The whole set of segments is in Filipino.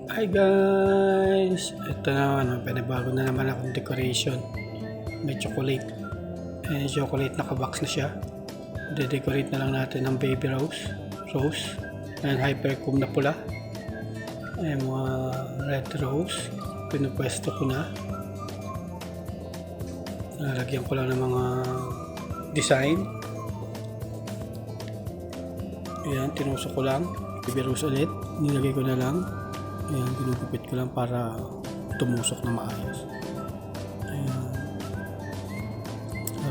Hi guys! Ito na, panabago na naman akong decoration. May chocolate. Chocolate nakabox na siya. De-decorate na lang natin ng baby rose. And hypercomb na pula. Mga red rose. Pinupwesto ko na. Lalagyan ko lang ng mga design. Ayan, tinusok ko lang. Baby rose ulit. Nilagay ko na lang. Ayan, ginugupit ko lang para tumusok na maayos. Ayan.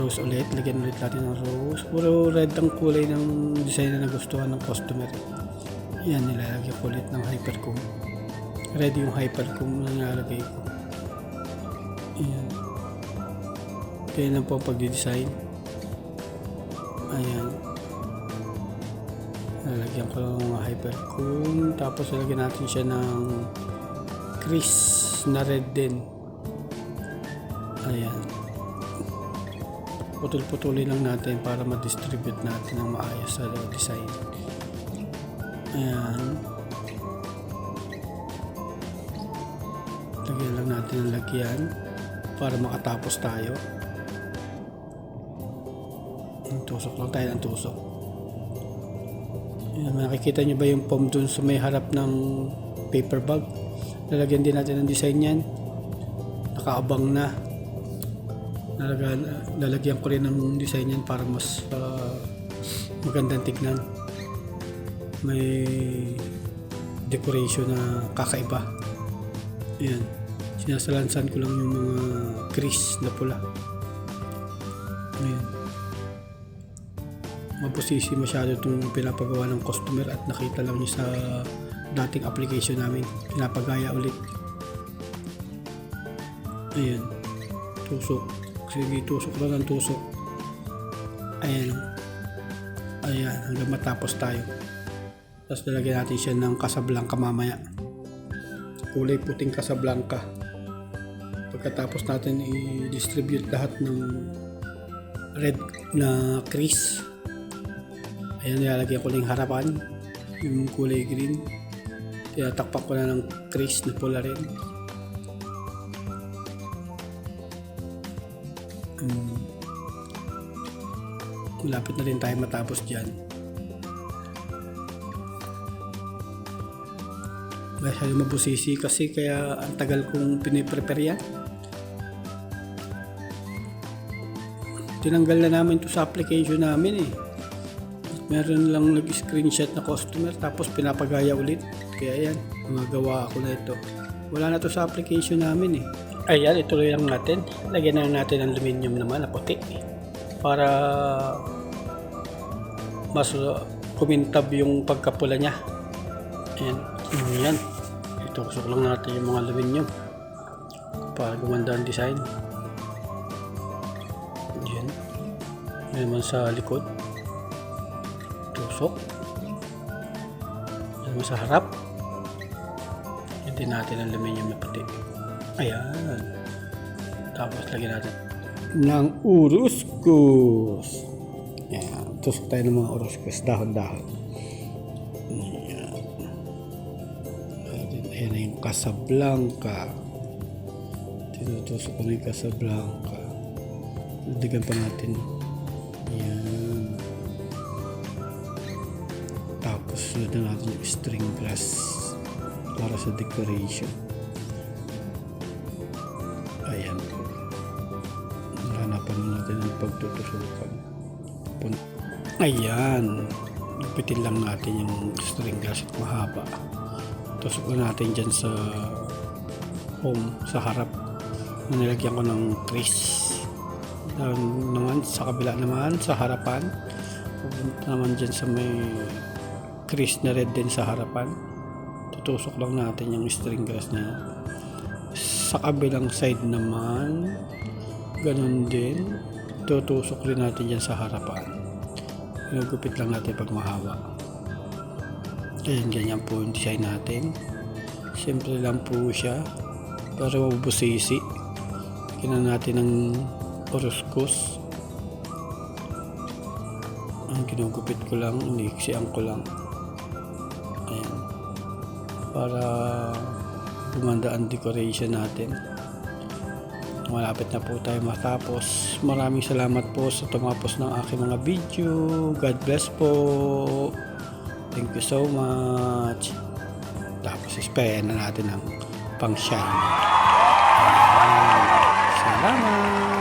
Rose ulit. Lagyan ulit natin ng rose. Puro red ang kulay ng design na nagustuhan ng customer. Ayan, nilalagyan ko ulit ng hypercomb. Red yung hypercomb na nilalagay ko. Ayan. Kaya lang po ang pagdi-design. Ayan. Lalagyan ko lang ng hypercomb, tapos lalagyan natin siya ng crease na red din. Ayan, putol-putulin lang natin para ma-distribute natin ng maayos sa design. Ayan, lagyan lang natin ang lagyan para makatapos tayo. Tusok lang tayo ng tusok. Ayan, nakikita nyo ba yung foam dun sa may harap ng paper bag? Lalagyan din natin ng design yan. Nakaabang na. Lalagyan ko rin ng design yan para mas magandang tignan. May decoration na kakaiba. Ayan, sinasalansan ko lang yung mga crease na pula. Ayan, mabusisi masyado itong pinapagawa ng customer at nakita lang niya sa dating application namin. Pinapagaya ulit. Ayan, tusok. Sige, tusok lang ng tusok. Ayan, ayan, hanggang matapos tayo. Tapos lalagyan natin siya ng Casablanca mamaya. Kulay puting Casablanca. Pagkatapos natin i-distribute lahat ng red na crease. Ayan, nilalagyan ko lang yung harapan, yung kulay green. Tinatakpan ko na ng crease na pula rin. Malapit na rin tayo matapos dyan. Masyado mabusisi kasi kaya ang tagal kong piniprepare yan. Tinanggal na namin to sa application namin eh. Meron lang nag-screenshot na customer tapos pinapagaya ulit. Kaya yan, magawa ako na ito. Wala na to sa application namin eh. Ayan, ituloy lang natin. Lagyan na natin ng aluminum naman na puti para mas kumintab yung pagkapula niya. Ayan, ayan. Itusok lang natin yung mga aluminum para gumanda ang design. Ayan. Ayan naman sa likod. Tusok. Ayan sa harap. Hindi natin ang aluminum na puti. Ayan. Tapos lagyan natin ng uruskus. Ayan. Tusok tayo ng mga uruskus. Dahon-dahon. Ayan. Ayan na yung Casablanca. Tinutusok ko na yung Casablanca. Ladigan pa natin. Ayan. Tapos sunod na natin yung string grass para sa decoration. Ayan. Hanapan natin ang pagtutusukan. Ayan. Lupitin lang natin yung string grass at mahaba. Tusok natin dyan sa home, sa harap. Nilagyan ko ng crease. Naman sa kabila naman, sa harapan. Pupunta naman dyan sa may crease na red din sa harapan. Tutusok lang natin yung string grass na sa kabilang side naman. Ganun din. Tutusok rin natin dyan sa harapan. Gupit lang natin pag mahaba. Ayan, ganyan po yung design natin. Simple lang po siya. Pero mabusisi. Kailangan natin ng uruskus. Ang ginugupit ko lang, iniiksian ko lang. Ayan. Para gumanda ang decoration natin. Malapit na po tayo matapos. Maraming salamat po sa tumapos ng aking mga video. God bless po. Thank you so much. Tapos ispayan na natin ang pang shine. Salamat.